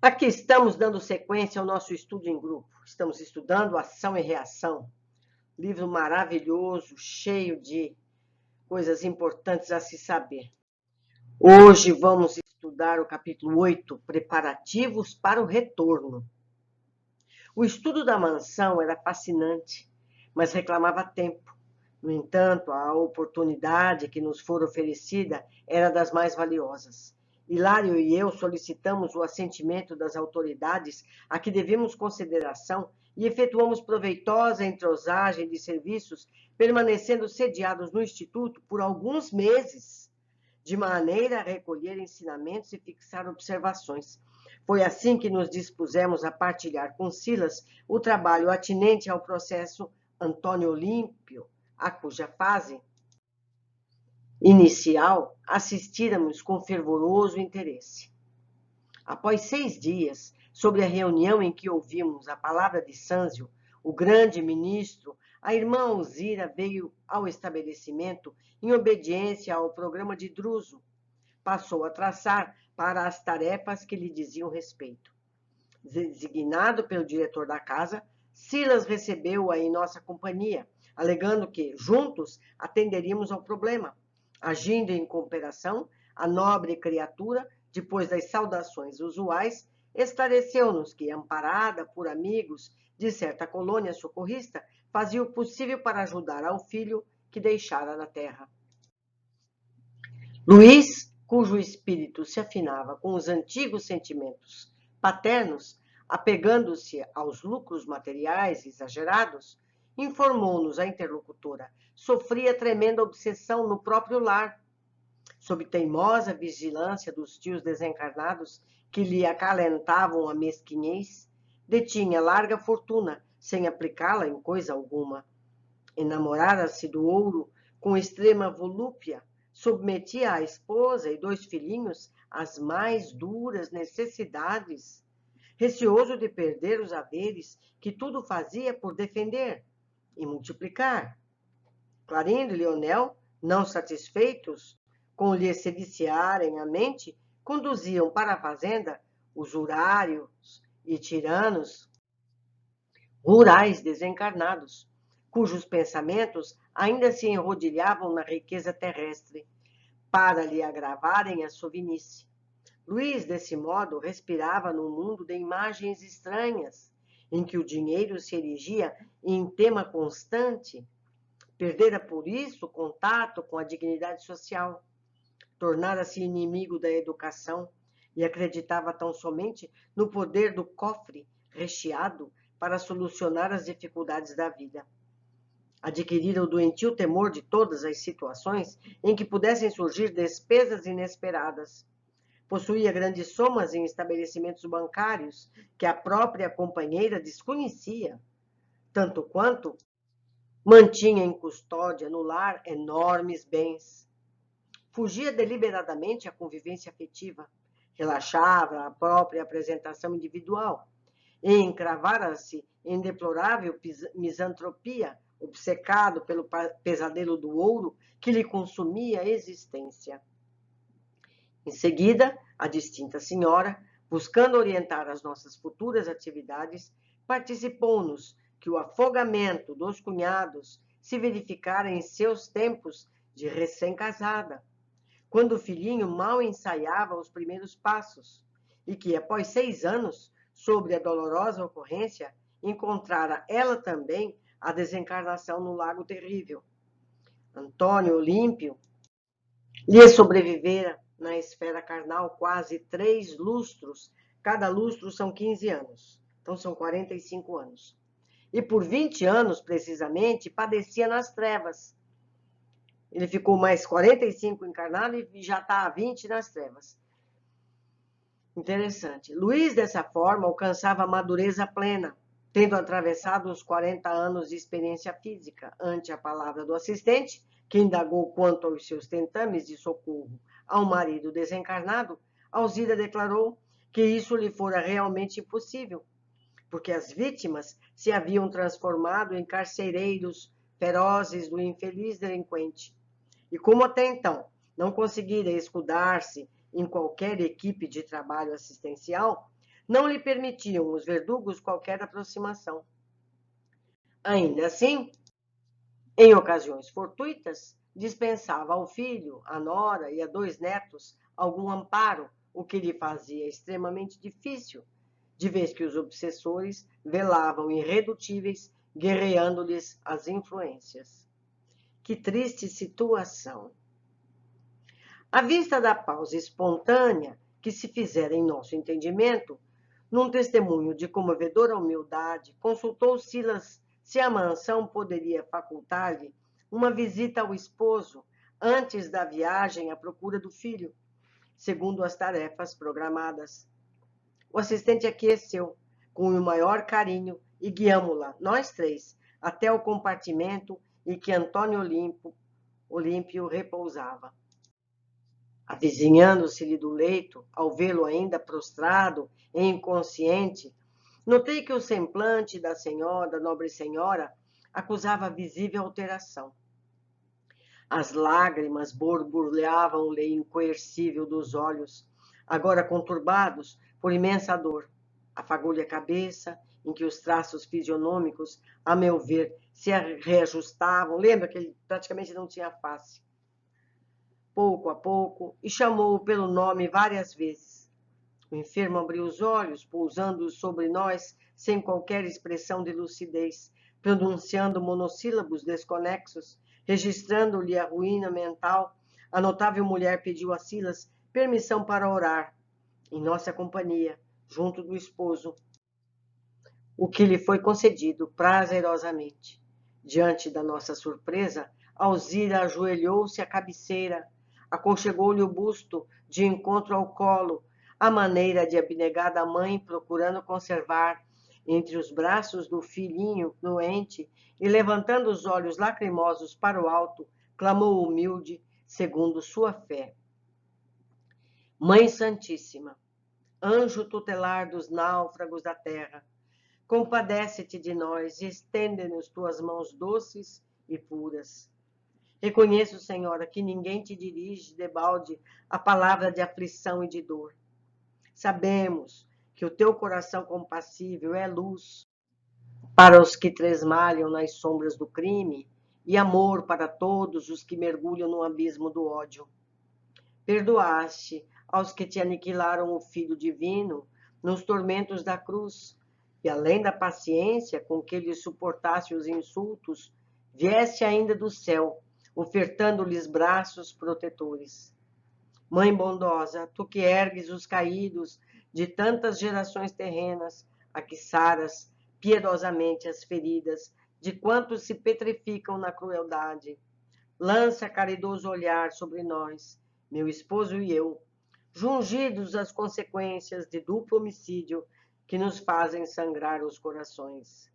Aqui estamos dando sequência ao nosso estudo em grupo. Estamos estudando Ação e Reação, livro maravilhoso, cheio de coisas importantes a se saber. Hoje vamos estudar o capítulo 8, Preparativos para o Retorno. O estudo da mansão era fascinante, mas reclamava tempo. No entanto, a oportunidade que nos fora oferecida era das mais valiosas. Hilário e eu solicitamos o assentimento das autoridades a que devemos consideração e efetuamos proveitosa entrosagem de serviços, permanecendo sediados no Instituto por alguns meses, de maneira a recolher ensinamentos e fixar observações. Foi assim que nos dispusemos a partilhar com Silas o trabalho atinente ao processo Antônio Olímpio, a cuja fase inicial assistíramos com fervoroso interesse. Após 6 dias, sobre a reunião em que ouvimos a palavra de Sâncio, o grande ministro, a irmã Alzira veio ao estabelecimento em obediência ao programa de Druso. Passou a traçar para as tarefas que lhe diziam respeito. Designado pelo diretor da casa, Silas recebeu-a em nossa companhia, alegando que, juntos, atenderíamos ao problema. Agindo em cooperação, a nobre criatura, depois das saudações usuais, esclareceu-nos que, amparada por amigos de certa colônia socorrista, fazia o possível para ajudar ao filho que deixara na terra. Luís, cujo espírito se afinava com os antigos sentimentos paternos, apegando-se aos lucros materiais exagerados, informou-nos a interlocutora, sofria tremenda obsessão no próprio lar, sob teimosa vigilância dos tios desencarnados que lhe acalentavam a mesquinhez, detinha larga fortuna sem aplicá-la em coisa alguma. Enamorara-se do ouro com extrema volúpia, submetia a esposa e 2 filhinhos às mais duras necessidades, receoso de perder os haveres que tudo fazia por defender e multiplicar. Clarindo e Leonel, não satisfeitos com lhe se viciarem a mente, conduziam para a fazenda usurários e tiranos rurais desencarnados, cujos pensamentos ainda se enrodilhavam na riqueza terrestre, para lhe agravarem a sovinice. Luís, desse modo, respirava num mundo de imagens estranhas, em que o dinheiro se erigia em tema constante. Perdera por isso contato com a dignidade social, tornara-se inimigo da educação e acreditava tão somente no poder do cofre recheado para solucionar as dificuldades da vida. Adquirira o doentio temor de todas as situações em que pudessem surgir despesas inesperadas. Possuía grandes somas em estabelecimentos bancários que a própria companheira desconhecia, tanto quanto mantinha em custódia no lar enormes bens. Fugia deliberadamente à convivência afetiva, relaxava a própria apresentação individual e encravara-se em deplorável misantropia, obcecado pelo pesadelo do ouro que lhe consumia a existência. Em seguida, a distinta senhora, buscando orientar as nossas futuras atividades, participou-nos que o afogamento dos cunhados se verificara em seus tempos de recém-casada, quando o filhinho mal ensaiava os primeiros passos, e que, após 6 anos, sobre a dolorosa ocorrência, encontrara ela também a desencarnação no lago terrível. Antônio Olímpio lhe sobrevivera na esfera carnal quase 3 lustros, cada lustro são 15 anos, então são 45 anos. E por 20 anos, precisamente, padecia nas trevas. Ele ficou mais 45 encarnado e já está há 20 nas trevas. Interessante. Luís, dessa forma, alcançava a madureza plena, tendo atravessado os 40 anos de experiência física. Ante a palavra do assistente, que indagou quanto aos seus tentames de socorro ao marido desencarnado, Alzira declarou que isso lhe fora realmente impossível, porque as vítimas se haviam transformado em carcereiros ferozes do infeliz delinquente. E como até então não conseguira escudar-se em qualquer equipe de trabalho assistencial, não lhe permitiam os verdugos qualquer aproximação. Ainda assim, em ocasiões fortuitas, dispensava ao filho, à nora e a 2 netos algum amparo, o que lhe fazia extremamente difícil, de vez que os obsessores velavam irredutíveis, guerreando-lhes as influências. Que triste situação! À vista da pausa espontânea que se fizera em nosso entendimento, num testemunho de comovedora humildade, consultou Silas se a mansão poderia facultar-lhe uma visita ao esposo antes da viagem à procura do filho, segundo as tarefas programadas. O assistente aqueceu com o maior carinho e guiamo-la, nós 3, até o compartimento em que Antônio Olímpio repousava. Avizinhando-se-lhe do leito, ao vê-lo ainda prostrado e inconsciente, notei que o semblante da nobre senhora, acusava visível alteração. As lágrimas borbulhavam-lhe incoercível dos olhos, agora conturbados por imensa dor. Afagou-lhe a cabeça, em que os traços fisionômicos, a meu ver, se reajustavam. Lembra que ele praticamente não tinha face. Pouco a pouco, e chamou-o pelo nome várias vezes. O enfermo abriu os olhos, pousando-os sobre nós, sem qualquer expressão de lucidez, pronunciando monossílabos desconexos, registrando-lhe a ruína mental. A notável mulher pediu a Silas permissão para orar, em nossa companhia, junto do esposo, o que lhe foi concedido prazerosamente. Diante da nossa surpresa, Alzira ajoelhou-se à cabeceira, aconchegou-lhe o busto de encontro ao colo, à maneira de abnegada mãe procurando conservar entre os braços do filhinho doente, e levantando os olhos lacrimosos para o alto, clamou humilde, segundo sua fé. Mãe Santíssima, anjo tutelar dos náufragos da terra, compadece-te de nós e estende-nos tuas mãos doces e puras. Reconheço, Senhora, que ninguém te dirige debalde a palavra de aflição e de dor. Sabemos que o teu coração compassível é luz para os que tresmalham nas sombras do crime e amor para todos os que mergulham no abismo do ódio. Perdoaste aos que te aniquilaram o Filho Divino nos tormentos da cruz, e além da paciência com que lhes suportaste os insultos, vieste ainda do céu, ofertando-lhes braços protetores. Mãe bondosa, tu que ergues os caídos de tantas gerações terrenas, a que saras piedosamente as feridas de quantos se petrificam na crueldade, lança caridoso olhar sobre nós, meu esposo e eu, jungidos às consequências de duplo homicídio que nos fazem sangrar os corações.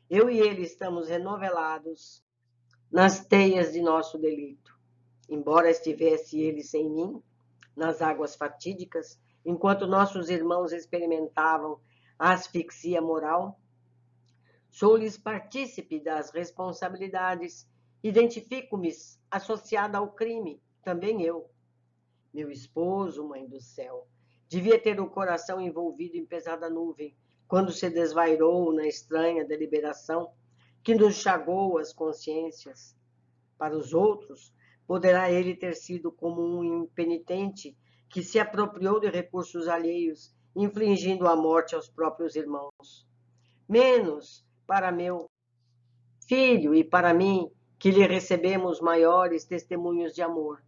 Eu e ele estamos renovelados nas teias de nosso delito. Embora estivesse ele sem mim, nas águas fatídicas, enquanto nossos irmãos experimentavam a asfixia moral, sou-lhes partícipe das responsabilidades, identifico-me associada ao crime, também eu. Meu esposo, mãe do céu, devia ter o coração envolvido em pesada nuvem, quando se desvairou na estranha deliberação que nos chagou as consciências. Para os outros, poderá ele ter sido como um impenitente que se apropriou de recursos alheios, infligindo a morte aos próprios irmãos. Menos para meu filho e para mim, que lhe recebemos maiores testemunhos de amor.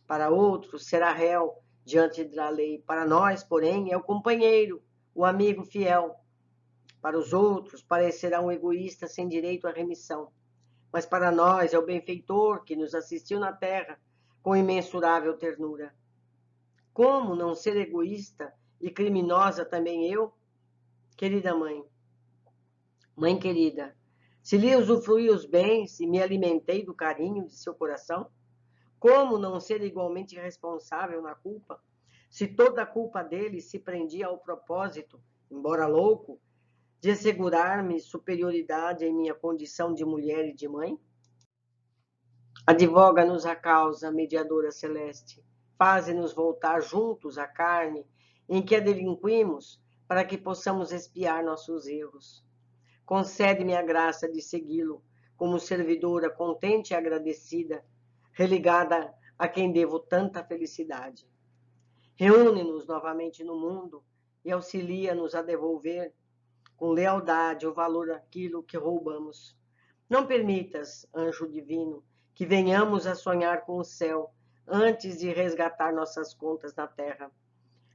Para outros, será réu diante da lei. Para nós, porém, é o companheiro, o amigo fiel. Para os outros, parecerá um egoísta sem direito à remissão. Mas para nós é o benfeitor que nos assistiu na terra com imensurável ternura. Como não ser egoísta e criminosa também eu? Querida mãe, mãe querida, se lhe usufruí os bens e me alimentei do carinho de seu coração, como não ser igualmente responsável na culpa, se toda a culpa dele se prendia ao propósito, embora louco, de assegurar-me superioridade em minha condição de mulher e de mãe? Advoga-nos a causa, mediadora celeste, faze-nos voltar juntos à carne em que a delinquimos, para que possamos expiar nossos erros. Concede-me a graça de segui-lo como servidora contente e agradecida, religada a quem devo tanta felicidade. Reúne-nos novamente no mundo e auxilia-nos a devolver com lealdade o valor daquilo que roubamos. Não permitas, anjo divino, que venhamos a sonhar com o céu antes de resgatar nossas contas na terra.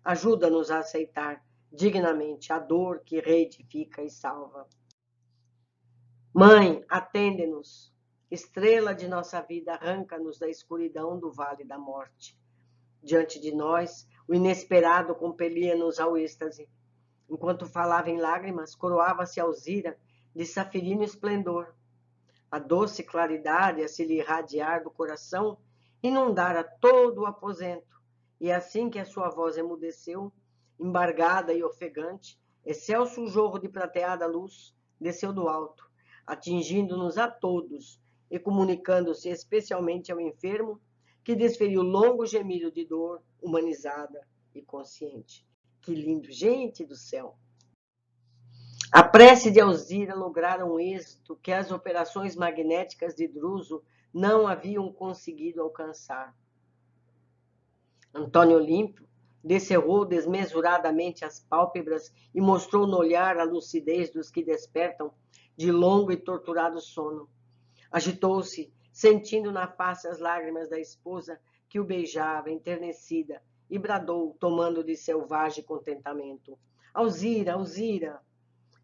Ajuda-nos a aceitar dignamente a dor que reedifica e salva. Mãe, atende-nos. Estrela de nossa vida, arranca-nos da escuridão do vale da morte. Diante de nós, o inesperado compelia-nos ao êxtase. Enquanto falava em lágrimas, coroava-se Alzira de safirino esplendor. A doce claridade a se lhe irradiar do coração inundara todo o aposento, e assim que a sua voz emudeceu, embargada e ofegante, excelso jorro de prateada luz desceu do alto, atingindo-nos a todos e comunicando-se especialmente ao enfermo, que desferiu longo gemido de dor, humanizada e consciente. Que lindo, gente do céu! A prece de Alzira lograra um êxito que as operações magnéticas de Druso não haviam conseguido alcançar. Antônio Olímpio descerrou desmesuradamente as pálpebras e mostrou no olhar a lucidez dos que despertam de longo e torturado sono. Agitou-se, sentindo na face as lágrimas da esposa que o beijava, enternecida, e bradou, tomando de selvagem contentamento: Alzira, Alzira!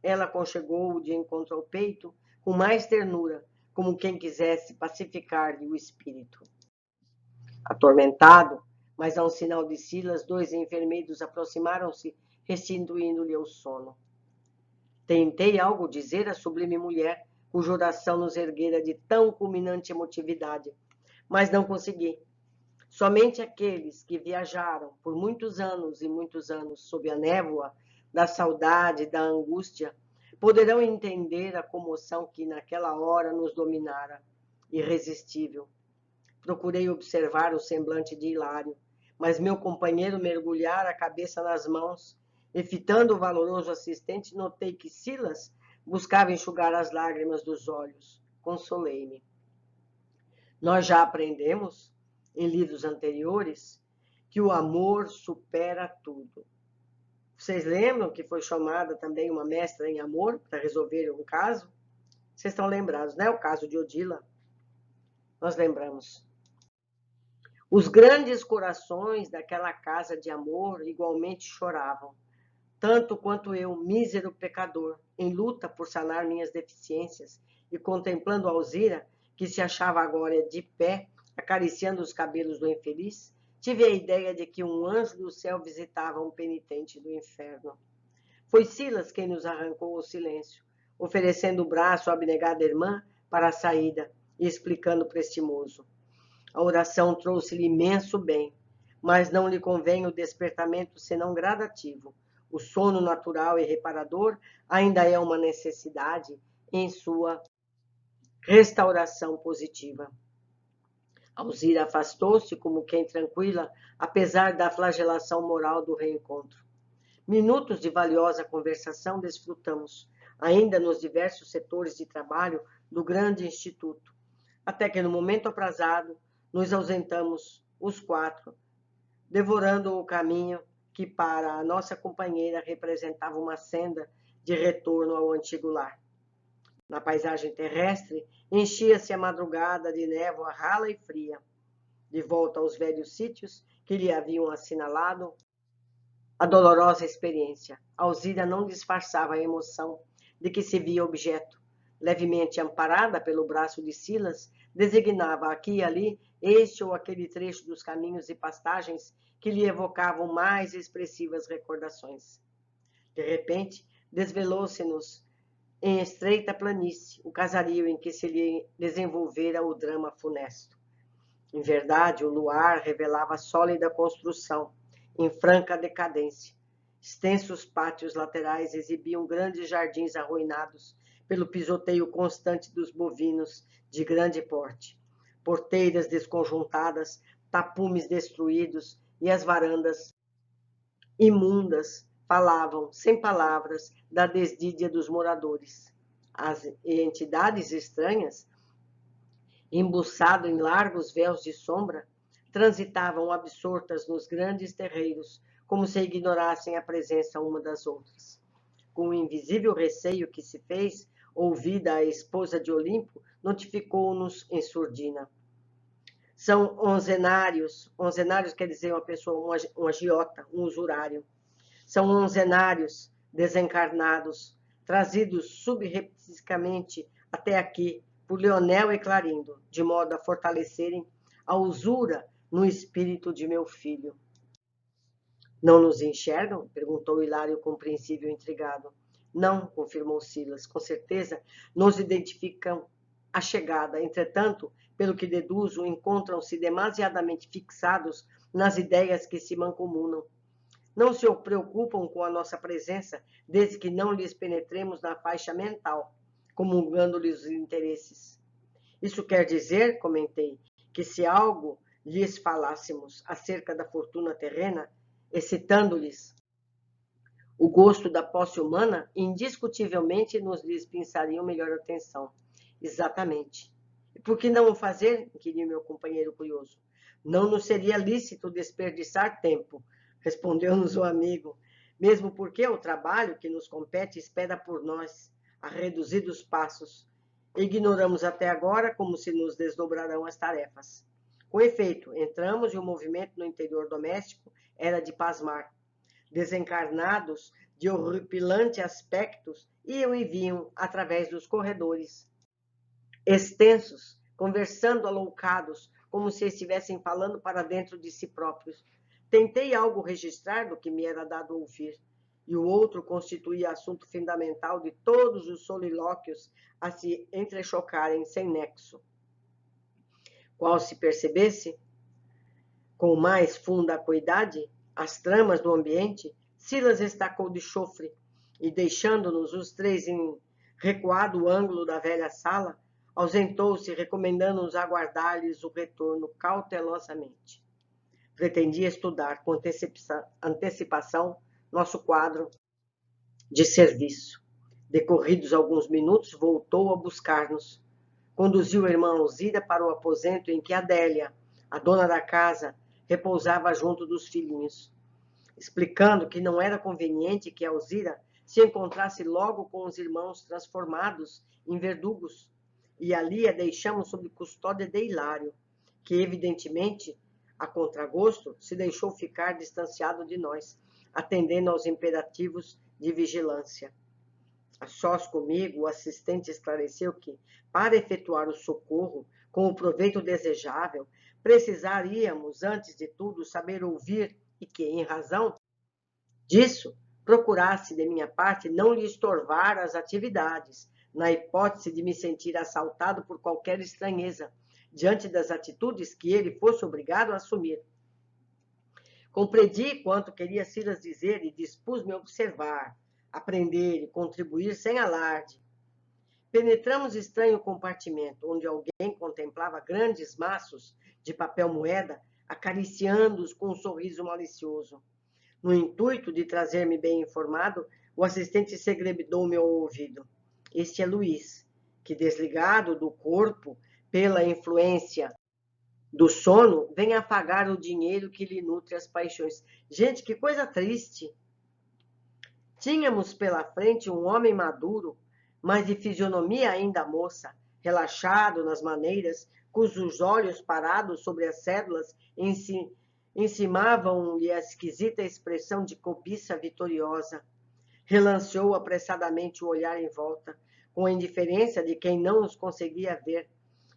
Ela aconchegou-o de encontro ao peito, com mais ternura, como quem quisesse pacificar-lhe o espírito. Atormentado, mas a um sinal de Silas, 2 enfermeiros aproximaram-se, restituindo-lhe o sono. Tentei algo dizer à sublime mulher, cuja oração nos erguera de tão culminante emotividade, mas não consegui. Somente aqueles que viajaram por muitos anos e muitos anos sob a névoa da saudade e da angústia poderão entender a comoção que naquela hora nos dominara, irresistível. Procurei observar o semblante de Hilário, mas meu companheiro mergulhara a cabeça nas mãos, e fitando o valoroso assistente, notei que Silas buscava enxugar as lágrimas dos olhos. Consolei-me. Nós já aprendemos, em livros anteriores, que o amor supera tudo. Vocês lembram que foi chamada também uma mestra em amor para resolver um caso? Vocês estão lembrados, né? O caso de Odila. Nós lembramos. Os grandes corações daquela casa de amor igualmente choravam, tanto quanto eu, mísero pecador, em luta por sanar minhas deficiências, e contemplando Alzira, que se achava agora de pé, acariciando os cabelos do infeliz, tive a ideia de que um anjo do céu visitava um penitente do inferno. Foi Silas quem nos arrancou o silêncio, oferecendo o braço à abnegada irmã para a saída e explicando prestimoso: a oração trouxe-lhe imenso bem, mas não lhe convém o despertamento senão gradativo. O sono natural e reparador ainda é uma necessidade em sua restauração positiva. Alzira afastou-se como quem tranquila, apesar da flagelação moral do reencontro. Minutos de valiosa conversação desfrutamos, ainda nos diversos setores de trabalho do grande instituto, até que no momento aprazado nos ausentamos os 4, devorando o caminho que para a nossa companheira representava uma senda de retorno ao antigo lar. Na paisagem terrestre, enchia-se a madrugada de névoa rala e fria. De volta aos velhos sítios que lhe haviam assinalado a dolorosa experiência, Alzira não disfarçava a emoção de que se via objeto. Levemente amparada pelo braço de Silas, designava aqui e ali este ou aquele trecho dos caminhos e pastagens que lhe evocavam mais expressivas recordações. De repente, desvelou-se-nos em estreita planície o casario em que se lhe desenvolvera o drama funesto. Em verdade, o luar revelava sólida construção, em franca decadência. Extensos pátios laterais exibiam grandes jardins arruinados pelo pisoteio constante dos bovinos de grande porte, porteiras desconjuntadas, tapumes destruídos e as varandas imundas, falavam, sem palavras, da desdídia dos moradores. As entidades estranhas, embuçado em largos véus de sombra, transitavam absortas nos grandes terreiros, como se ignorassem a presença uma das outras. Com o invisível receio que se fez, ouvida a esposa de Olimpo, notificou-nos em surdina. São onzenários quer dizer uma pessoa, um agiota, um usurário. São onzenários desencarnados, trazidos subrepticamente até aqui por Leonel e Clarindo, de modo a fortalecerem a usura no espírito de meu filho. Não nos enxergam? Perguntou Hilário compreensível e intrigado. Não, confirmou Silas, com certeza nos identificam a chegada. Entretanto, pelo que deduzo, encontram-se demasiadamente fixados nas ideias que se mancomunam. Não se preocupam com a nossa presença, desde que não lhes penetremos na faixa mental, comungando-lhes os interesses. Isso quer dizer, comentei, que se algo lhes falássemos acerca da fortuna terrena, excitando-lhes o gosto da posse humana, indiscutivelmente nos dispensariam melhor atenção. Exatamente. E por que não o fazer? Inquiriu meu companheiro curioso. Não nos seria lícito desperdiçar tempo, respondeu-nos o amigo, mesmo porque o trabalho que nos compete espera por nós, a reduzidos passos. Ignoramos até agora como se nos desdobrarão as tarefas. Com efeito, entramos e o movimento no interior doméstico era de pasmar. Desencarnados de horripilante aspectos iam e vinham através dos corredores extensos, conversando aloucados, como se estivessem falando para dentro de si próprios. Tentei algo registrar do que me era dado ouvir, e o outro constituía assunto fundamental de todos os solilóquios a se entrechocarem sem nexo. Qual se percebesse, com mais funda acuidade, as tramas do ambiente, Silas estacou de chofre e, deixando-nos os três em recuado ângulo da velha sala, ausentou-se, recomendando-nos aguardar-lhes o retorno cautelosamente. Pretendia estudar com antecipação nosso quadro de serviço. Decorridos alguns minutos, voltou a buscar-nos. Conduziu a irmã Alzira para o aposento em que Adélia, a dona da casa, repousava junto dos filhinhos, explicando que não era conveniente que Alzira se encontrasse logo com os irmãos transformados em verdugos, e ali a deixamos sob custódia de Hilário, que evidentemente, a contragosto, se deixou ficar distanciado de nós, atendendo aos imperativos de vigilância. A sós comigo, o assistente esclareceu que, para efetuar o socorro com o proveito desejável, precisaríamos, antes de tudo, saber ouvir e que, em razão disso, procurasse, de minha parte, não lhe estorvar as atividades, na hipótese de me sentir assaltado por qualquer estranheza, diante das atitudes que ele fosse obrigado a assumir. Compreendi quanto queria Silas dizer e dispus-me a observar, aprender e contribuir sem alarde. Penetramos estranho compartimento, onde alguém contemplava grandes maços de papel moeda, acariciando-os com um sorriso malicioso. No intuito de trazer-me bem informado, o assistente segredou-me ao ouvido. Este é Luís, que, desligado do corpo pela influência do sono, vem apagar o dinheiro que lhe nutre as paixões. Gente, que coisa triste! Tínhamos pela frente um homem maduro, mas de fisionomia ainda moça, relaxado nas maneiras, cujos olhos parados sobre as cédulas encimavam-lhe a esquisita expressão de cobiça vitoriosa. Relanceou apressadamente o olhar em volta, com a indiferença de quem não os conseguia ver,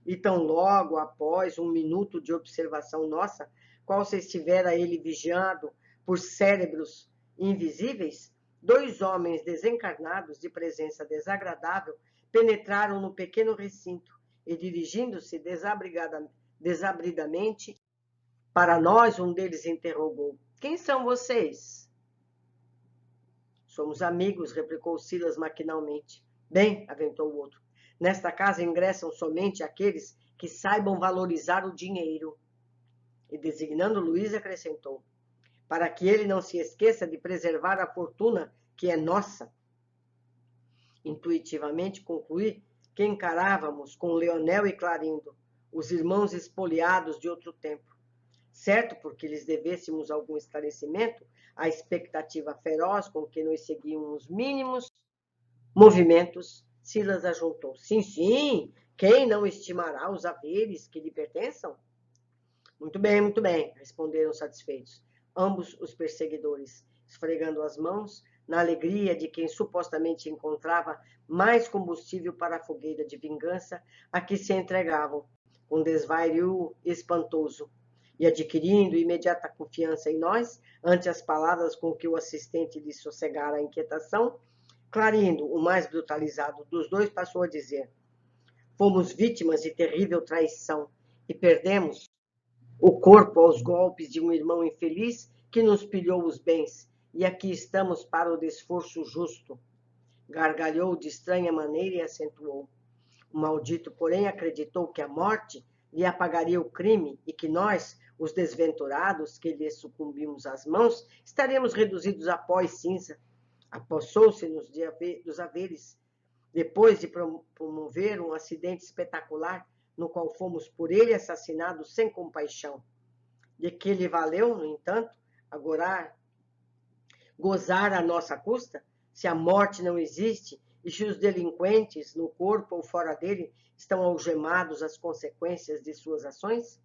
e tão logo após um minuto de observação nossa, qual se estivera ele vigiado por cérebros invisíveis, dois homens desencarnados de presença desagradável penetraram no pequeno recinto e, dirigindo-se desabridamente para nós, um deles interrogou: quem são vocês? Somos amigos, replicou Silas maquinalmente. Bem, aventou o outro, nesta casa ingressam somente aqueles que saibam valorizar o dinheiro. E, designando Luís, acrescentou: para que ele não se esqueça de preservar a fortuna que é nossa. Intuitivamente concluí que encarávamos com Leonel e Clarindo os irmãos espoliados de outro tempo. Certo, porque lhes devêssemos algum esclarecimento, a expectativa feroz com que nos seguiam os mínimos movimentos, Silas ajuntou. Sim, quem não estimará os haveres que lhe pertençam? Muito bem, responderam satisfeitos ambos os perseguidores, esfregando as mãos na alegria de quem supostamente encontrava mais combustível para a fogueira de vingança a que se entregavam, com desvario espantoso, e adquirindo imediata confiança em nós, ante as palavras com que o assistente lhe sossegara a inquietação, Clarindo, o mais brutalizado dos dois, passou a dizer: fomos vítimas de terrível traição e perdemos o corpo aos golpes de um irmão infeliz que nos pilhou os bens, e aqui estamos para o desforço justo. Gargalhou de estranha maneira e acentuou. O maldito, porém, acreditou que a morte lhe apagaria o crime e que nós, os desventurados que lhe sucumbimos às mãos, estaríamos reduzidos a pó e cinza. Apossou-se-nos dos haveres, depois de promover um acidente espetacular, no qual fomos por ele assassinados sem compaixão. De que lhe valeu, no entanto, agora gozar à nossa custa, se a morte não existe e se os delinquentes, no corpo ou fora dele, estão algemados às consequências de suas ações?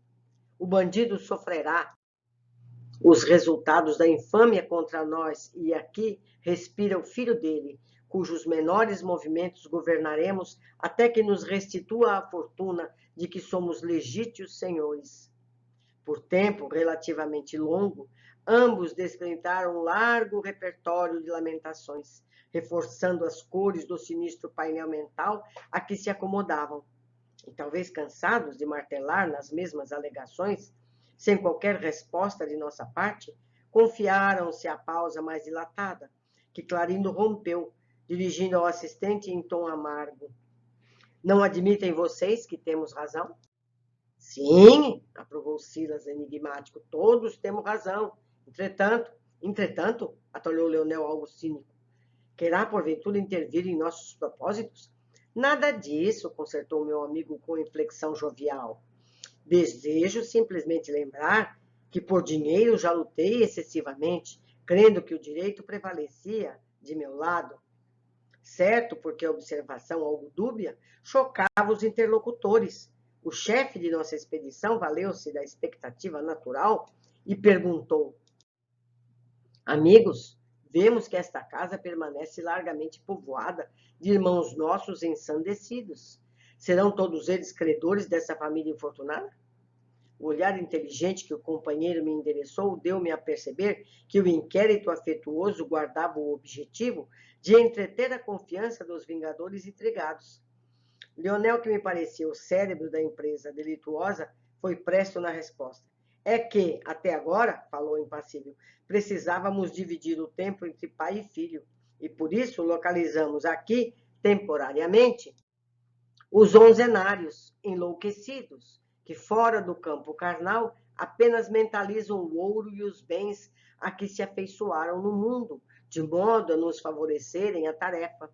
O bandido sofrerá os resultados da infâmia contra nós, e aqui respira o filho dele, cujos menores movimentos governaremos até que nos restitua a fortuna de que somos legítimos senhores. Por tempo relativamente longo, ambos desfrentaram um largo repertório de lamentações, reforçando as cores do sinistro painel mental a que se acomodavam. E talvez cansados de martelar nas mesmas alegações, sem qualquer resposta de nossa parte, confiaram-se à pausa mais dilatada, que Clarindo rompeu, dirigindo ao assistente em tom amargo. Não admitem vocês que temos razão? Sim, aprovou Silas enigmático, todos temos razão. Entretanto, atalhou Leonel algo cínico, querá porventura intervir em nossos propósitos? Nada disso, consertou meu amigo com inflexão jovial. Desejo simplesmente lembrar que por dinheiro já lutei excessivamente, crendo que o direito prevalecia de meu lado. Certo, porque a observação algo dúbia chocava os interlocutores. O chefe de nossa expedição valeu-se da expectativa natural e perguntou: amigos, vemos que esta casa permanece largamente povoada de irmãos nossos ensandecidos. Serão todos eles credores dessa família infortunada? O olhar inteligente que o companheiro me endereçou deu-me a perceber que o inquérito afetuoso guardava o objetivo de entreter a confiança dos vingadores intrigados. Leonel, que me parecia o cérebro da empresa delituosa, foi presto na resposta. É que, até agora, falou impassível, precisávamos dividir o tempo entre pai e filho, e por isso localizamos aqui, temporariamente, os onzenários enlouquecidos, que fora do campo carnal apenas mentalizam o ouro e os bens a que se afeiçoaram no mundo, de modo a nos favorecerem a tarefa.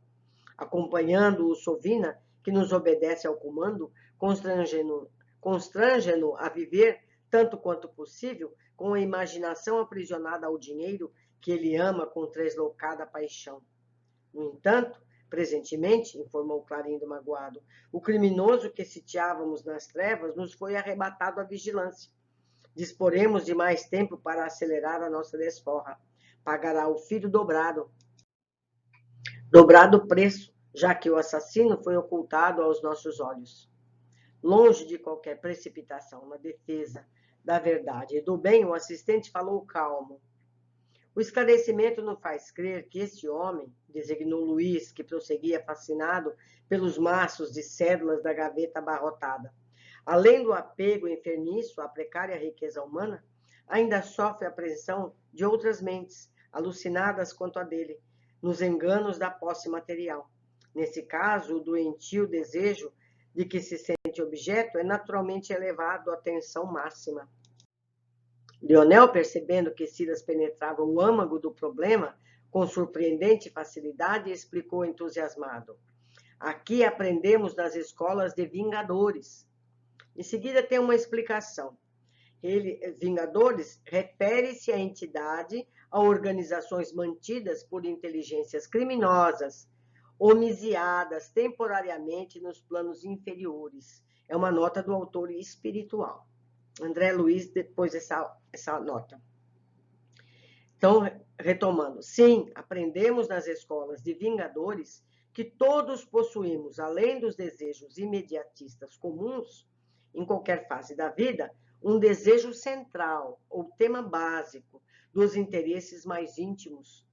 Acompanhando o Sovina, que nos obedece ao comando, constrange-no a viver, tanto quanto possível, com a imaginação aprisionada ao dinheiro que ele ama com tresloucada paixão. No entanto, presentemente, informou Clarindo magoado, o criminoso que sitiávamos nas trevas nos foi arrebatado à vigilância. Disporemos de mais tempo para acelerar a nossa desforra. Pagará o filho dobrado preço, já que o assassino foi ocultado aos nossos olhos. Longe de qualquer precipitação na defesa da verdade e do bem, o assistente falou calmo. O esclarecimento nos faz crer que este homem, designou Luiz, que prosseguia fascinado pelos maços de cédulas da gaveta abarrotada, além do apego enfermiço à precária riqueza humana, ainda sofre a pressão de outras mentes, alucinadas quanto a dele, nos enganos da posse material. Nesse caso, o doentio desejo de que se sente objeto é naturalmente elevado à tensão máxima. Lionel, percebendo que Silas penetrava o âmago do problema com surpreendente facilidade, explicou entusiasmado. Aqui aprendemos nas escolas de vingadores. Em seguida tem uma explicação. Vingadores refere-se à entidade, a organizações mantidas por inteligências criminosas, homiziadas temporariamente nos planos inferiores. É uma nota do autor espiritual. André Luiz depois essa nota. Então, retomando, sim, aprendemos nas escolas de vingadores que todos possuímos, além dos desejos imediatistas comuns, em qualquer fase da vida, um desejo central ou tema básico dos interesses mais íntimos.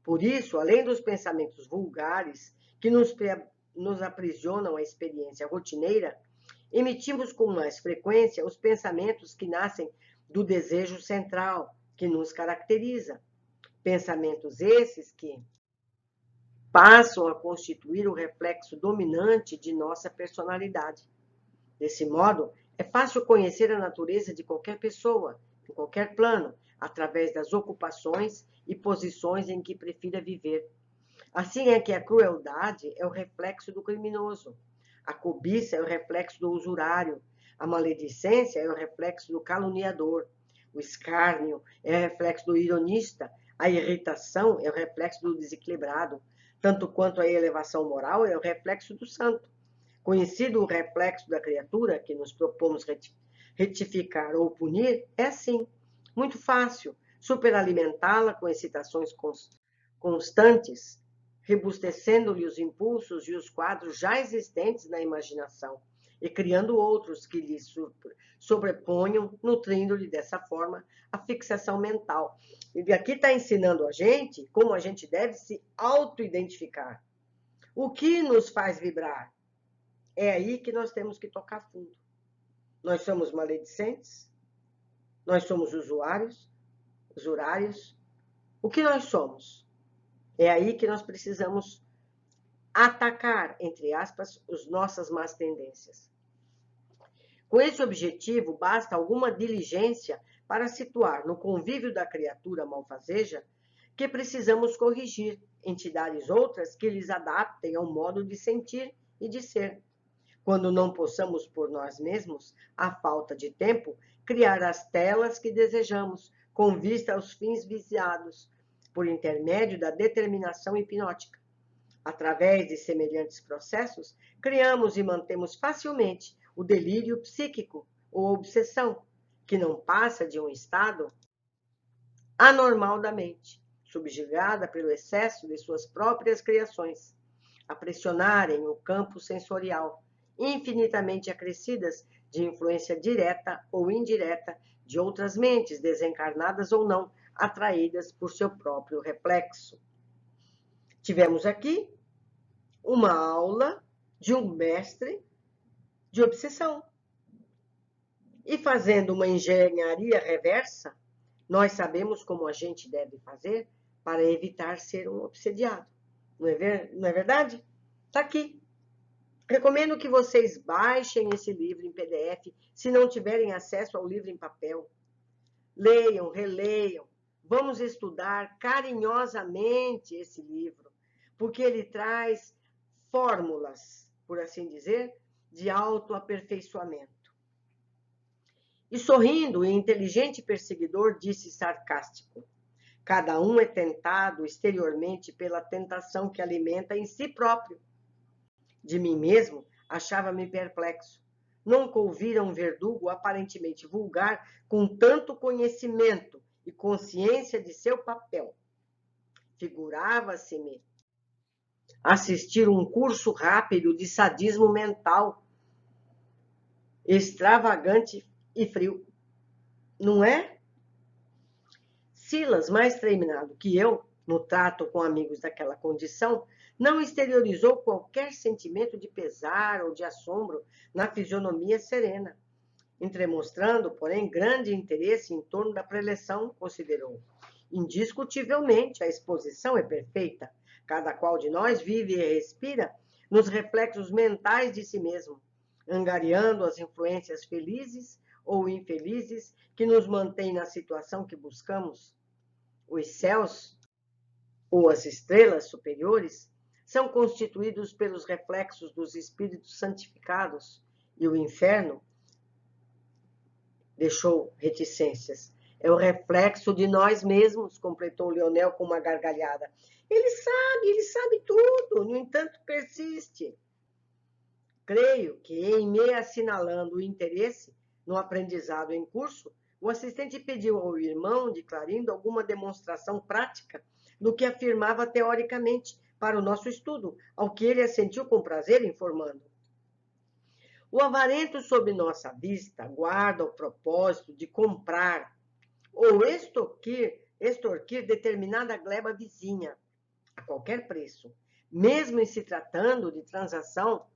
Por isso, além dos pensamentos vulgares que nos aprisionam à experiência rotineira, emitimos com mais frequência os pensamentos que nascem do desejo central, que nos caracteriza. Pensamentos esses que passam a constituir o reflexo dominante de nossa personalidade. Desse modo, é fácil conhecer a natureza de qualquer pessoa, em qualquer plano, através das ocupações e posições em que prefira viver. Assim é que a crueldade é o reflexo do criminoso, a cobiça é o reflexo do usurário, a maledicência é o reflexo do caluniador, o escárnio é o reflexo do ironista, a irritação é o reflexo do desequilibrado, tanto quanto a elevação moral é o reflexo do santo. Conhecido o reflexo da criatura que nos propomos retificar ou punir, é assim, muito fácil superalimentá-la com excitações constantes, rebustecendo-lhe os impulsos e os quadros já existentes na imaginação e criando outros que lhe sobreponham, nutrindo-lhe dessa forma a fixação mental. E aqui está ensinando a gente como a gente deve se auto-identificar. O que nos faz vibrar? É aí que nós temos que tocar fundo. Nós somos maledicentes? Nós somos usurários? O que nós somos? É aí que nós precisamos atacar, entre aspas, as nossas más tendências. Com esse objetivo, basta alguma diligência para situar no convívio da criatura malfazeja que precisamos corrigir, entidades outras que lhes adaptem ao modo de sentir e de ser. Quando não possamos por nós mesmos, à falta de tempo, criar as telas que desejamos, com vista aos fins visados, por intermédio da determinação hipnótica. Através de semelhantes processos, criamos e mantemos facilmente o delírio psíquico ou obsessão, que não passa de um estado anormal da mente, subjugada pelo excesso de suas próprias criações, a pressionarem o campo sensorial, infinitamente acrescidas de influência direta ou indireta de outras mentes, desencarnadas ou não, atraídas por seu próprio reflexo. Tivemos aqui uma aula de um mestre de obsessão. E fazendo uma engenharia reversa, nós sabemos como a gente deve fazer para evitar ser um obsediado. Não é verdade? Está aqui. Recomendo que vocês baixem esse livro em PDF, se não tiverem acesso ao livro em papel. Leiam, releiam. Vamos estudar carinhosamente esse livro, porque ele traz fórmulas, por assim dizer, de autoaperfeiçoamento. E sorrindo, o inteligente perseguidor disse sarcástico: cada um é tentado exteriormente pela tentação que alimenta em si próprio. De mim mesmo, achava-me perplexo. Nunca ouvira um verdugo aparentemente vulgar com tanto conhecimento e consciência de seu papel. Figurava-se-me assistir um curso rápido de sadismo mental, extravagante e frio. Não é? Silas, mais treinado que eu, no trato com amigos daquela condição, não exteriorizou qualquer sentimento de pesar ou de assombro na fisionomia serena, entremostrando, porém, grande interesse em torno da preleção, considerou. Indiscutivelmente, a exposição é perfeita. Cada qual de nós vive e respira nos reflexos mentais de si mesmo, angariando as influências felizes ou infelizes que nos mantêm na situação que buscamos? Os céus, ou as estrelas superiores, são constituídos pelos reflexos dos espíritos santificados, e o inferno deixou reticências. É o reflexo de nós mesmos, completou Leonel com uma gargalhada. Ele sabe tudo, no entanto persiste. Creio que, em me assinalando o interesse no aprendizado em curso, o assistente pediu ao irmão de Clarindo alguma demonstração prática do que afirmava teoricamente para o nosso estudo, ao que ele assentiu com prazer, informando. O avarento sob nossa vista guarda o propósito de comprar ou extorquir determinada gleba vizinha, a qualquer preço, mesmo em se tratando de transação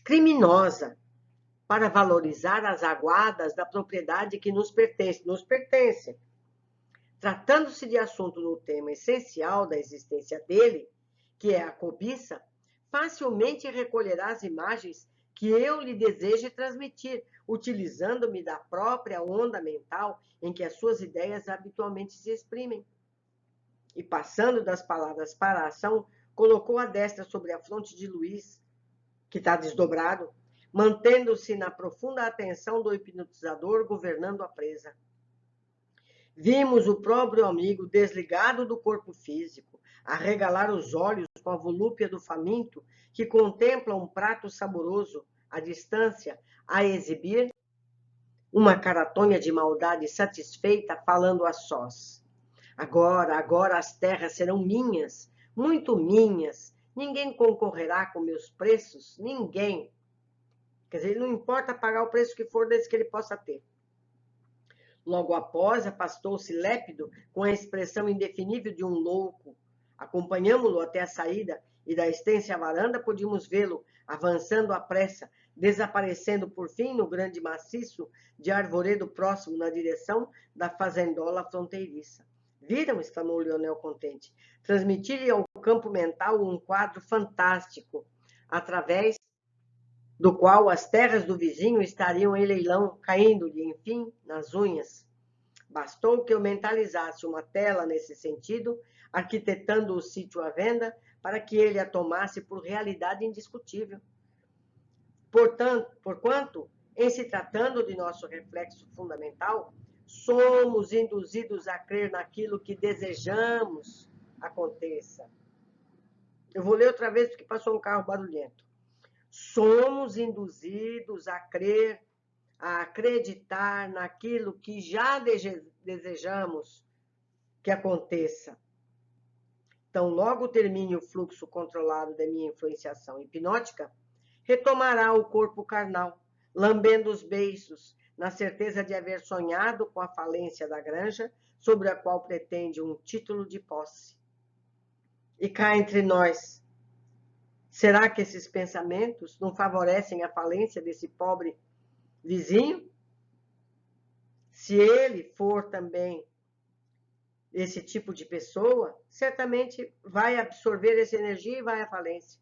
criminosa, para valorizar as aguadas da propriedade que nos pertence. Tratando-se de assunto no tema essencial da existência dele, que é a cobiça, facilmente recolherá as imagens que eu lhe deseje transmitir, utilizando-me da própria onda mental em que as suas ideias habitualmente se exprimem. E passando das palavras para a ação, colocou a destra sobre a fronte de Luís, que está desdobrado, mantendo-se na profunda atenção do hipnotizador governando a presa. Vimos o próprio amigo desligado do corpo físico, arregalar os olhos com a volúpia do faminto que contempla um prato saboroso à distância, a exibir uma caratonha de maldade satisfeita, falando a sós. Agora as terras serão minhas, muito minhas. Ninguém concorrerá com meus preços, ninguém. Quer dizer, não importa pagar o preço que for, desde que ele possa ter. Logo após, afastou-se lépido com a expressão indefinível de um louco. Acompanhamo-lo até a saída e da extensa varanda podíamos vê-lo avançando à pressa, desaparecendo por fim no grande maciço de arvoredo próximo na direção da fazendola fronteiriça. Viram? Exclamou Leonel contente. Transmitir-lhe ao campo mental um quadro fantástico, através do qual as terras do vizinho estariam em leilão, caindo-lhe, enfim, nas unhas. Bastou que eu mentalizasse uma tela nesse sentido, arquitetando o sítio à venda, para que ele a tomasse por realidade indiscutível. Porquanto, em se tratando de nosso reflexo fundamental, somos induzidos a crer naquilo que desejamos aconteça. Eu vou ler outra vez porque passou um carro barulhento. Somos induzidos a crer, a acreditar naquilo que já desejamos que aconteça. Então, logo termine o fluxo controlado da minha influenciação hipnótica, retomará o corpo carnal, lambendo os beiços, na certeza de haver sonhado com a falência da granja, sobre a qual pretende um título de posse. E cá entre nós, será que esses pensamentos não favorecem a falência desse pobre vizinho? Se ele for também esse tipo de pessoa, certamente vai absorver essa energia e vai à falência.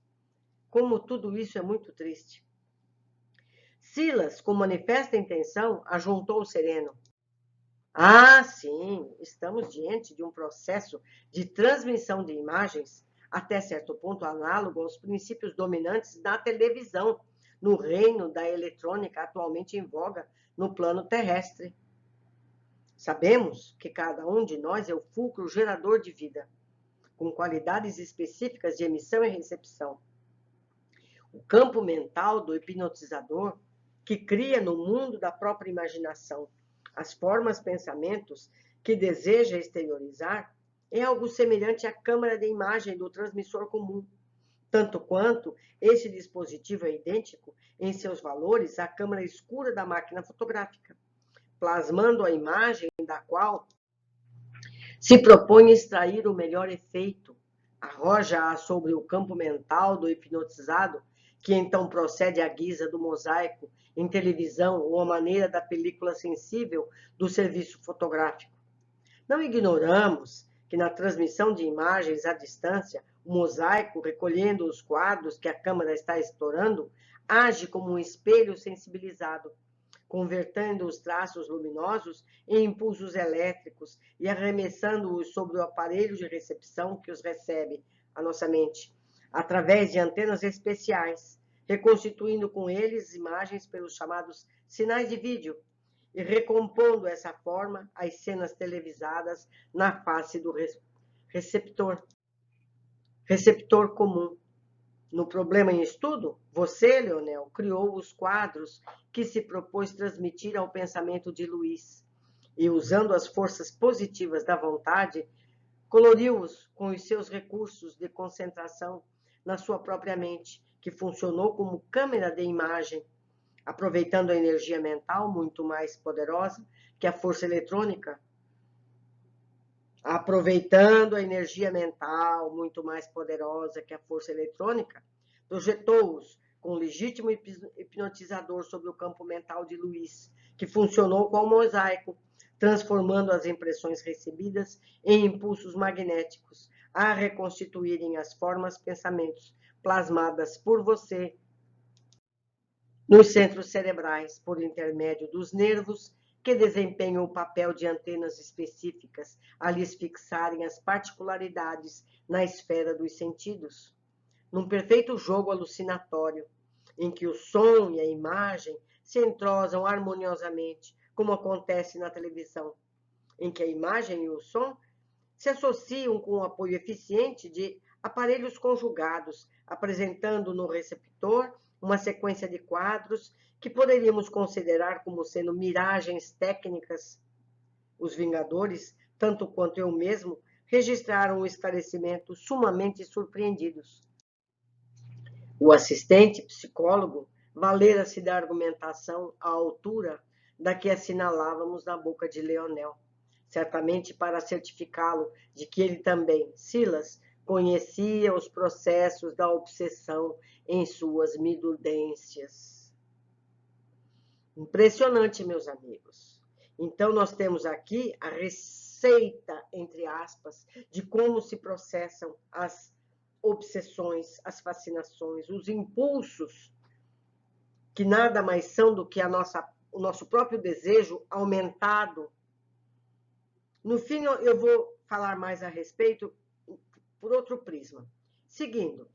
Como tudo isso é muito triste. Silas, com manifesta intenção, ajuntou o sereno. Ah, sim, estamos diante de um processo de transmissão de imagens, até certo ponto análogo aos princípios dominantes da televisão, no reino da eletrônica atualmente em voga no plano terrestre. Sabemos que cada um de nós é o fulcro gerador de vida, com qualidades específicas de emissão e recepção. O campo mental do hipnotizador, que cria no mundo da própria imaginação as formas, pensamentos que deseja exteriorizar, é algo semelhante à câmara de imagem do transmissor comum, tanto quanto este dispositivo é idêntico em seus valores à câmara escura da máquina fotográfica, plasmando a imagem da qual se propõe extrair o melhor efeito, arroja-a sobre o campo mental do hipnotizado, que então procede à guisa do mosaico em televisão ou à maneira da película sensível do serviço fotográfico. Não ignoramos que na transmissão de imagens à distância, o mosaico, recolhendo os quadros que a câmera está estourando, age como um espelho sensibilizado, convertendo os traços luminosos em impulsos elétricos e arremessando-os sobre o aparelho de recepção que os recebe, a nossa mente, através de antenas especiais, reconstituindo com eles imagens pelos chamados sinais de vídeo e recompondo dessa forma as cenas televisadas na face do receptor comum. No problema em estudo, você, Leonel, criou os quadros que se propôs transmitir ao pensamento de Luiz e, usando as forças positivas da vontade, coloriu-os com os seus recursos de concentração na sua própria mente, que funcionou como câmera de imagem, aproveitando a energia mental muito mais poderosa que a força eletrônica. Aproveitando a energia mental muito mais poderosa que a força eletrônica, projetou-os com um legítimo hipnotizador sobre o campo mental de Luiz, que funcionou como mosaico, transformando as impressões recebidas em impulsos magnéticos, a reconstituírem as formas pensamentos plasmadas por você nos centros cerebrais, por intermédio dos nervos, que desempenham o papel de antenas específicas a lhes fixarem as particularidades na esfera dos sentidos. Num perfeito jogo alucinatório, em que o som e a imagem se entrosam harmoniosamente, como acontece na televisão, em que a imagem e o som se associam com o apoio eficiente de aparelhos conjugados, apresentando no receptor uma sequência de quadros que poderíamos considerar como sendo miragens técnicas. Os Vingadores, tanto quanto eu mesmo, registraram um esclarecimento sumamente surpreendidos. O assistente psicólogo valera-se da argumentação à altura da que assinalávamos na boca de Leonel, certamente para certificá-lo de que ele também, Silas, conhecia os processos da obsessão em suas minudências. Impressionante, meus amigos. Então, nós temos aqui a receita, entre aspas, de como se processam as obsessões, as fascinações, os impulsos, que nada mais são do que o nosso próprio desejo aumentado. No fim, eu vou falar mais a respeito por outro prisma. Seguindo,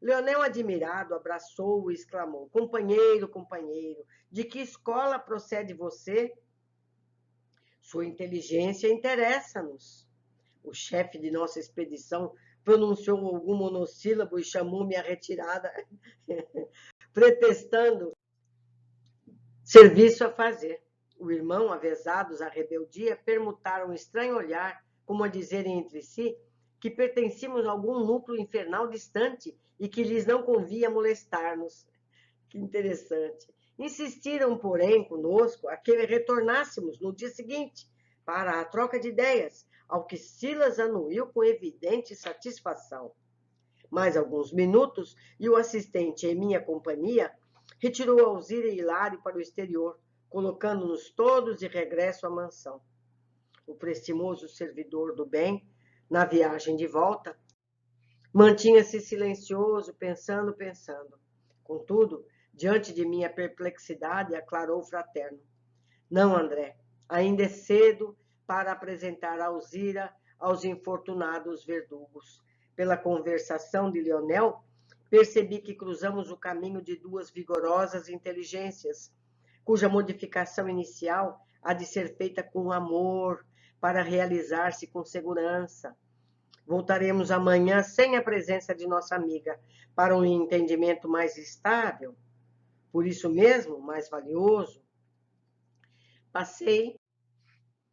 Leonel, admirado, abraçou-o e exclamou: companheiro, companheiro, de que escola procede você? Sua inteligência interessa-nos. O chefe de nossa expedição pronunciou algum monossílabo e chamou-me à retirada, pretextando serviço a fazer. O irmão, avezados à rebeldia, permutaram um estranho olhar, como a dizerem entre si que pertencíamos a algum núcleo infernal distante e que lhes não convia molestar-nos. Que interessante. Insistiram, porém, conosco a que retornássemos no dia seguinte para a troca de ideias, ao que Silas anuiu com evidente satisfação. Mais alguns minutos e o assistente, em minha companhia, retirou Alzira e Hilário para o exterior, colocando-nos todos de regresso à mansão. O prestimoso servidor do bem, na viagem de volta, mantinha-se silencioso, pensando. Contudo, diante de minha perplexidade, aclarou o fraterno: não, André, ainda é cedo para apresentar Alzira aos infortunados verdugos. Pela conversação de Leonel, percebi que cruzamos o caminho de duas vigorosas inteligências, cuja modificação inicial há de ser feita com amor, para realizar-se com segurança. Voltaremos amanhã sem a presença de nossa amiga, para um entendimento mais estável, por isso mesmo, mais valioso. Passei,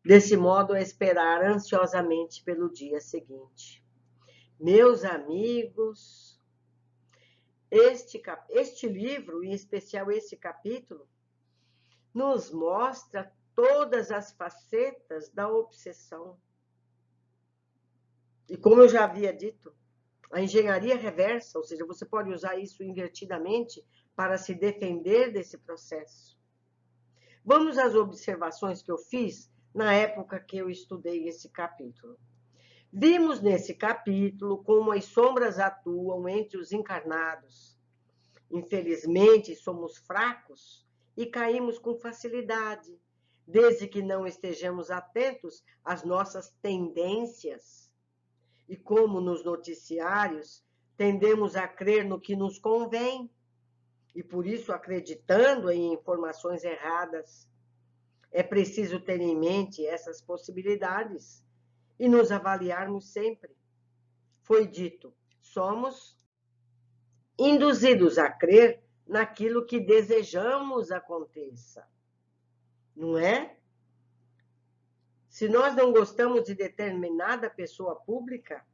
desse modo, a esperar ansiosamente pelo dia seguinte. Meus amigos, este livro, em especial esse capítulo, nos mostra todas as facetas da obsessão. E como eu já havia dito, a engenharia reversa, ou seja, você pode usar isso invertidamente para se defender desse processo. Vamos às observações que eu fiz na época que eu estudei esse capítulo. Vimos nesse capítulo como as sombras atuam entre os encarnados. Infelizmente, somos fracos e caímos com facilidade, desde que não estejamos atentos às nossas tendências. E como nos noticiários, tendemos a crer no que nos convém, e por isso acreditando em informações erradas. É preciso ter em mente essas possibilidades e nos avaliarmos sempre. Foi dito, somos induzidos a crer naquilo que desejamos aconteça, não é? Se nós não gostamos de determinada pessoa pública,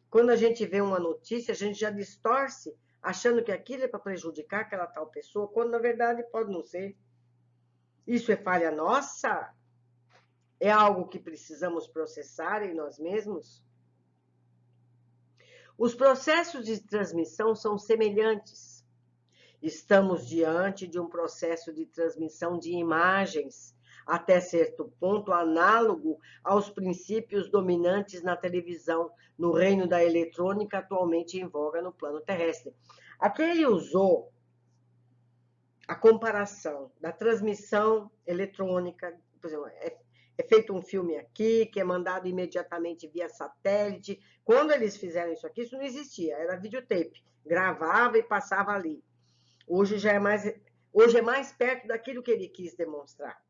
quando a gente vê uma notícia, a gente já distorce, achando que aquilo é para prejudicar aquela tal pessoa, quando na verdade pode não ser. Isso é falha nossa? É algo que precisamos processar em nós mesmos? Os processos de transmissão são semelhantes. Estamos diante de um processo de transmissão de imagens, até certo ponto análogo aos princípios dominantes na televisão, no reino da eletrônica atualmente em voga no plano terrestre. Aqui ele usou a comparação da transmissão eletrônica, por exemplo, é feito um filme aqui, que é mandado imediatamente via satélite. Quando eles fizeram isso aqui, isso não existia, era videotape, gravava e passava ali. Hoje é mais perto daquilo que ele quis demonstrar.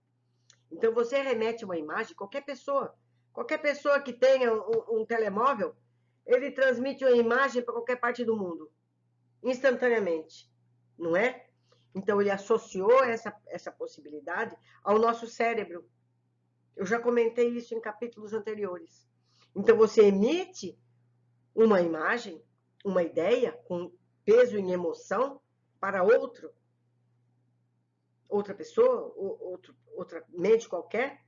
Então, você remete uma imagem, qualquer pessoa que tenha um telemóvel, ele transmite uma imagem para qualquer parte do mundo, instantaneamente, não é? Então, ele associou essa possibilidade ao nosso cérebro. Eu já comentei isso em capítulos anteriores. Então, você emite uma imagem, uma ideia, com peso e emoção para outra pessoa, outra mente qualquer,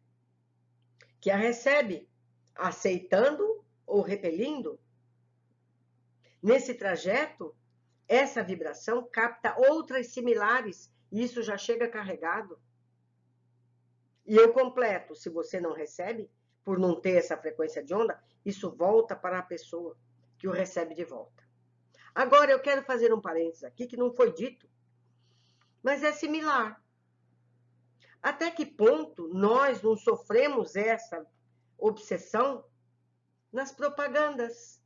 que a recebe, aceitando ou repelindo. Nesse trajeto, essa vibração capta outras similares, e isso já chega carregado. E eu completo, se você não recebe, por não ter essa frequência de onda, isso volta para a pessoa que o recebe de volta. Agora, eu quero fazer um parênteses aqui, que não foi dito, mas é similar. Até que ponto nós não sofremos essa obsessão nas propagandas?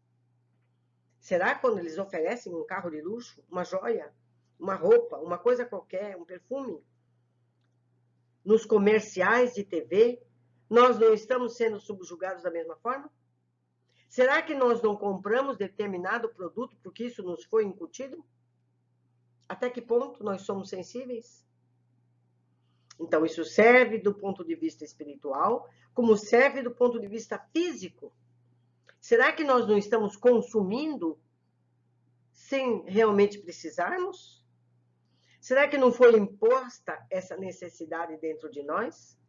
Será quando eles oferecem um carro de luxo, uma joia, uma roupa, uma coisa qualquer, um perfume? Nos comerciais de TV, nós não estamos sendo subjugados da mesma forma? Será que nós não compramos determinado produto porque isso nos foi incutido? Até que ponto nós somos sensíveis? Então, isso serve do ponto de vista espiritual, como serve do ponto de vista físico. Será que nós não estamos consumindo sem realmente precisarmos? Será que não foi imposta essa necessidade dentro de nós?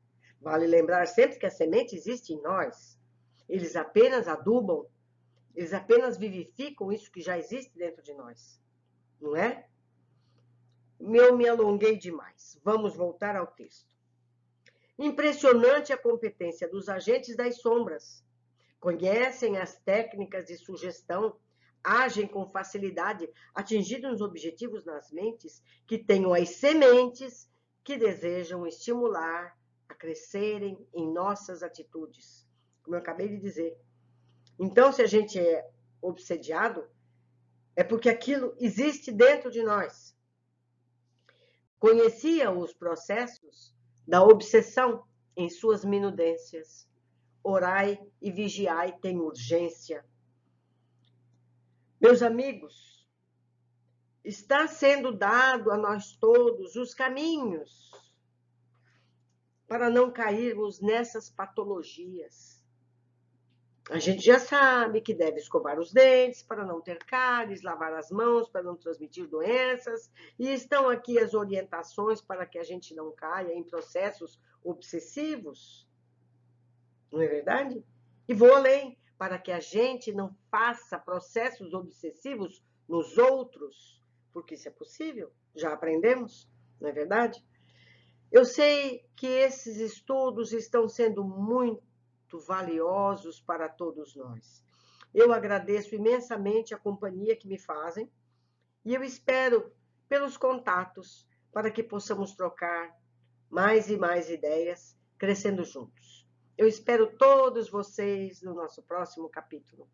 Vale lembrar sempre que a semente existe em nós. Eles apenas adubam, eles apenas vivificam isso que já existe dentro de nós. Não é? Eu me alonguei demais. Vamos voltar ao texto. Impressionante a competência dos agentes das sombras. Conhecem as técnicas de sugestão, agem com facilidade, atingindo os objetivos nas mentes que tenham as sementes que desejam estimular a crescerem em nossas atitudes. Como eu acabei de dizer. Então, se a gente é obsediado, é porque aquilo existe dentro de nós. Conhecia os processos da obsessão em suas minudências. Orai e vigiai tem urgência. Meus amigos, está sendo dado a nós todos os caminhos para não cairmos nessas patologias. A gente já sabe que deve escovar os dentes para não ter cáries, lavar as mãos para não transmitir doenças, e estão aqui as orientações para que a gente não caia em processos obsessivos. Não é verdade? E vou além, para que a gente não faça processos obsessivos nos outros, porque isso é possível, já aprendemos, não é verdade? Eu sei que esses estudos estão sendo muito valiosos para todos nós. Eu agradeço imensamente a companhia que me fazem e eu espero pelos contatos para que possamos trocar mais e mais ideias, crescendo juntos. Eu espero todos vocês no nosso próximo capítulo.